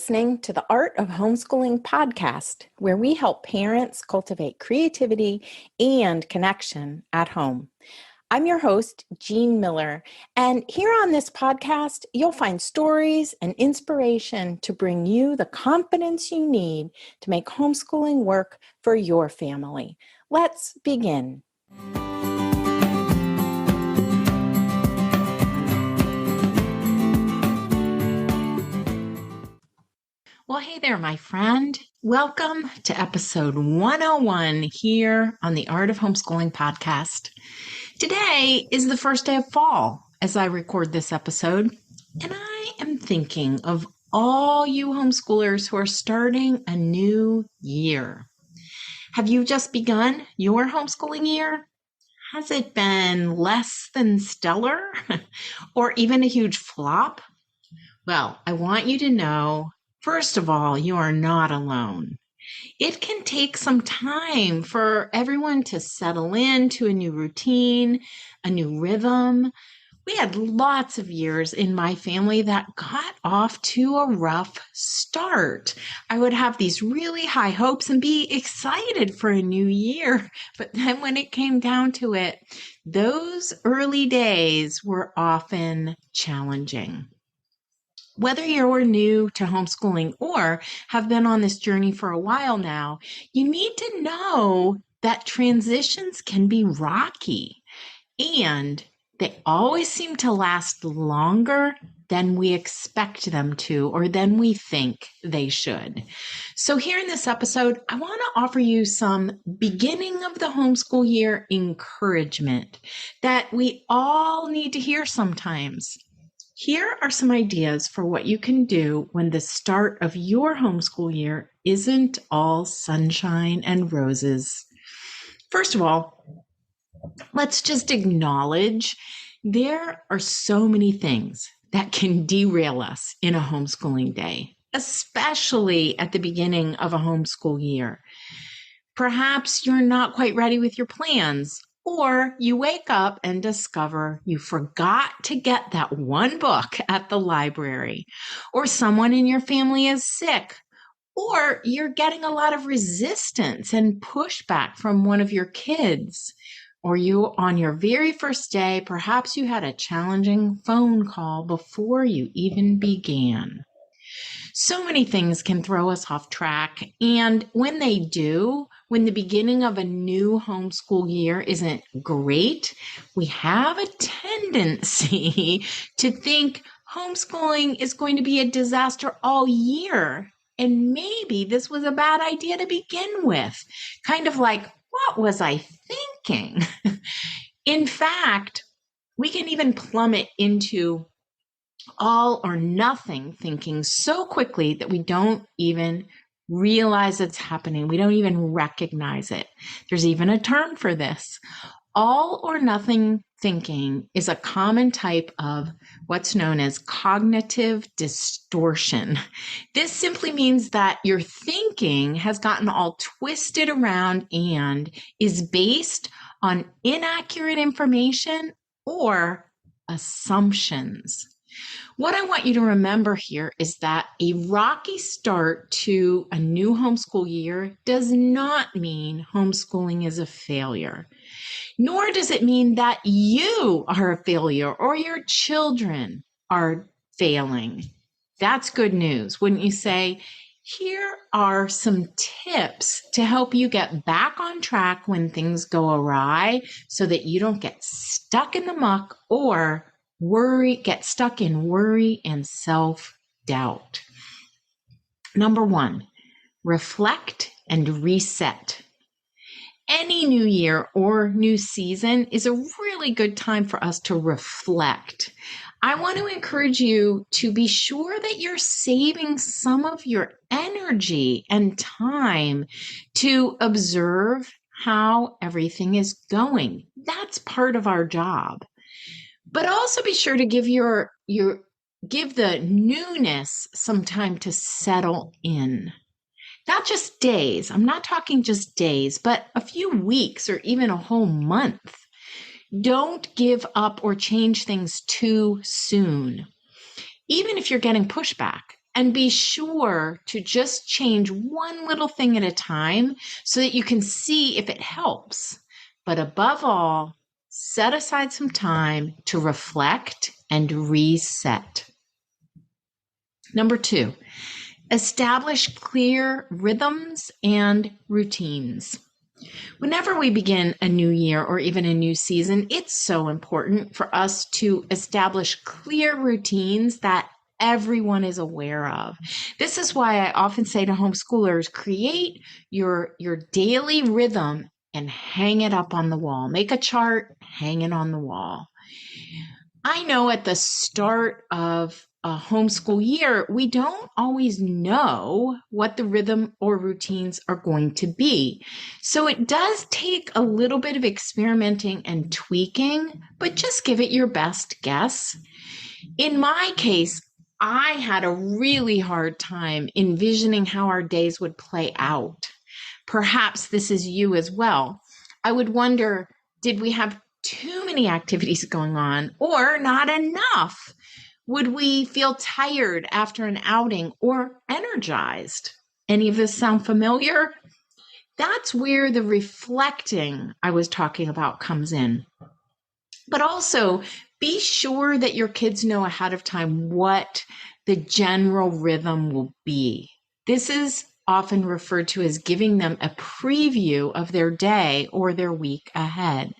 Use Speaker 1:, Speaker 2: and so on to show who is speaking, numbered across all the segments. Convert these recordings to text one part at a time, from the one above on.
Speaker 1: listening to the Art of Homeschooling podcast, where we help parents cultivate creativity and connection at home. I'm your host, Jean Miller, and here on this podcast, you'll find stories and inspiration to bring you the confidence you need to make homeschooling work for your family. Let's begin. Well, hey there, my friend. Welcome to episode 101 here on the Art of Homeschooling podcast. Today is the first day of fall as I record this episode, and I am thinking of all you homeschoolers who are starting a new year. Have you just begun your homeschooling year? Has it been less than stellar or even a huge flop? Well, I want you to know, first of all, you are not alone. It can take some time for everyone to settle into a new routine, a new rhythm. We had lots of years in my family that got off to a rough start. I would have these really high hopes and be excited for a new year. But then when it came down to it, those early days were often challenging. Whether you're new to homeschooling or have been on this journey for a while now, you need to know that transitions can be rocky and they always seem to last longer than we expect them to or than we think they should. So here in this episode, I want to offer you some beginning of the homeschool year encouragement that we all need to hear sometimes. Here are some ideas for what you can do when the start of your homeschool year isn't all sunshine and roses. First of all, let's just acknowledge there are so many things that can derail us in a homeschooling day, especially at the beginning of a homeschool year. Perhaps you're not quite ready with your plans, or you wake up and discover you forgot to get that one book at the library, or someone in your family is sick, or you're getting a lot of resistance and pushback from one of your kids, or you on your very first day, perhaps you had a challenging phone call before you even began. So many things can throw us off track, and when they do, when the beginning of a new homeschool year isn't great, we have a tendency to think homeschooling is going to be a disaster all year, and maybe this was a bad idea to begin with. Kind of like, what was I thinking? In fact, we can even plummet into all or nothing thinking so quickly that we don't even realize it's happening. We don't even recognize it. There's even a term for this. All or nothing thinking is a common type of what's known as cognitive distortion. This simply means that your thinking has gotten all twisted around and is based on inaccurate information or assumptions. What I want you to remember here is that a rocky start to a new homeschool year does not mean homeschooling is a failure, nor does it mean that you are a failure or your children are failing. That's good news. Wouldn't you say? Here are some tips to help you get back on track when things go awry so that you don't get stuck in the muck or get stuck in worry and self-doubt. Number 1, reflect and reset. Any new year or new season is a really good time for us to reflect. I want to encourage you to be sure that you're saving some of your energy and time to observe how everything is going. That's part of our job. But also be sure to give give the newness some time to settle in. Not just days. I'm not talking just days, but a few weeks or even a whole month. Don't give up or change things too soon. Even if you're getting pushback, And be sure to just change one little thing at a time so that you can see if it helps. But above all, set aside some time to reflect and reset. Number 2, establish clear rhythms and routines. Whenever we begin a new year or even a new season, it's so important for us to establish clear routines that everyone is aware of. This is why I often say to homeschoolers, create your daily rhythm and hang it up on the wall. Make a chart, hang it on the wall. I know at the start of a homeschool year, we don't always know what the rhythm or routines are going to be. So it does take a little bit of experimenting and tweaking, but just give it your best guess. In my case, I had a really hard time envisioning how our days would play out. Perhaps this is you as well. I would wonder, did we have too many activities going on or not enough? Would we feel tired after an outing or energized? Any of this sound familiar? That's where the reflecting I was talking about comes in. But also, be sure that your kids know ahead of time what the general rhythm will be. This is often referred to as giving them a preview of their day or their week ahead.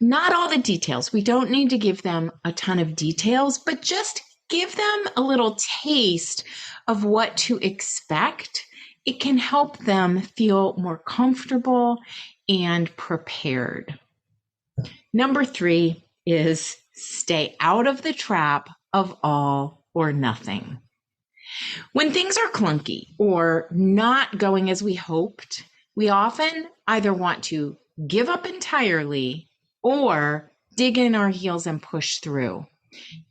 Speaker 1: Not all the details. We don't need to give them a ton of details, but just give them a little taste of what to expect. It can help them feel more comfortable and prepared. Number 3 is stay out of the trap of all or nothing. When things are clunky or not going as we hoped, we often either want to give up entirely or dig in our heels and push through.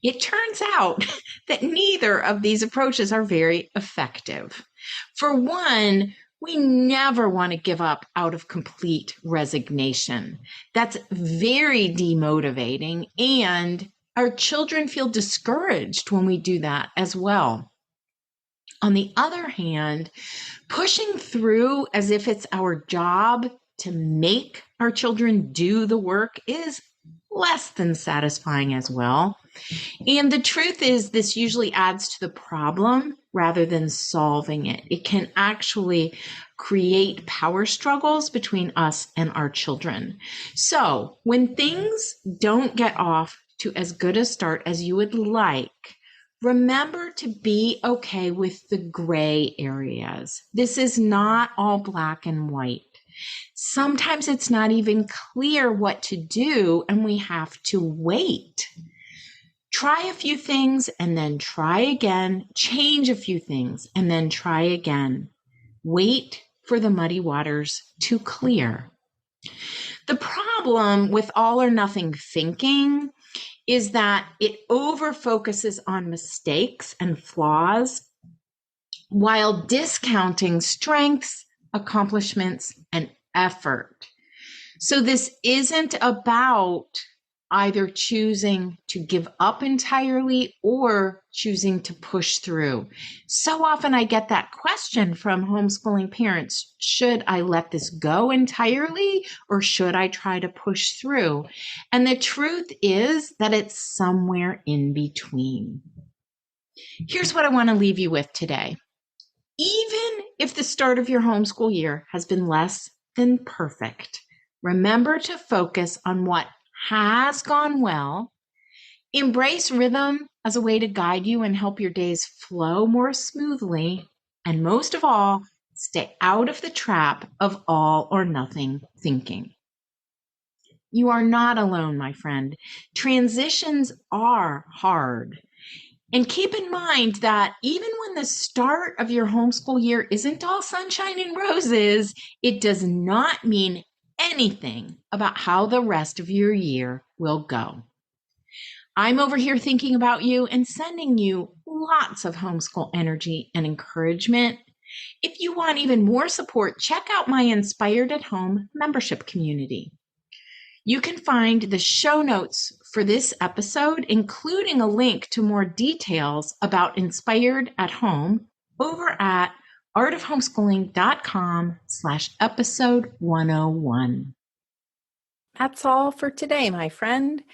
Speaker 1: It turns out that neither of these approaches are very effective. For one, we never want to give up out of complete resignation. That's very demotivating, and our children feel discouraged when we do that as well. On the other hand, pushing through as if it's our job to make our children do the work is less than satisfying as well. And the truth is, this usually adds to the problem rather than solving it. It can actually create power struggles between us and our children. So when things don't get off to as good a start as you would like, remember to be okay with the gray areas. This is not all black and white. Sometimes it's not even clear what to do, and we have to wait. Try a few things and then try again. Change a few things and then try again. Wait for the muddy waters to clear. The problem with all or nothing thinking is that it over-focuses on mistakes and flaws while discounting strengths, accomplishments, and effort. So this isn't about either choosing to give up entirely or choosing to push through. So often I get that question from homeschooling parents: should I let this go entirely or should I try to push through? And the truth is that it's somewhere in between. Here's what I want to leave you with today. Even if the start of your homeschool year has been less than perfect, remember to focus on what has gone well. Embrace rhythm as a way to guide you and help your days flow more smoothly. And most of all, stay out of the trap of all or nothing thinking. You are not alone, my friend. Transitions are hard. And keep in mind that even when the start of your homeschool year isn't all sunshine and roses, it does not mean anything about how the rest of your year will go. I'm over here thinking about you and sending you lots of homeschool energy and encouragement. If you want even more support, check out my Inspired at Home membership community. You can find the show notes for this episode, including a link to more details about Inspired at Home, over at artofhomeschooling.com/episode 101. That's all for today, my friend.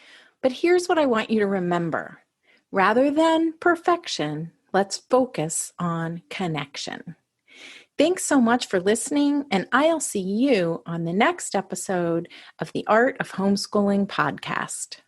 Speaker 1: But here's what I want you to remember. Rather than perfection, let's focus on connection. Thanks so much for listening, and I'll see you on the next episode of the Art of Homeschooling podcast.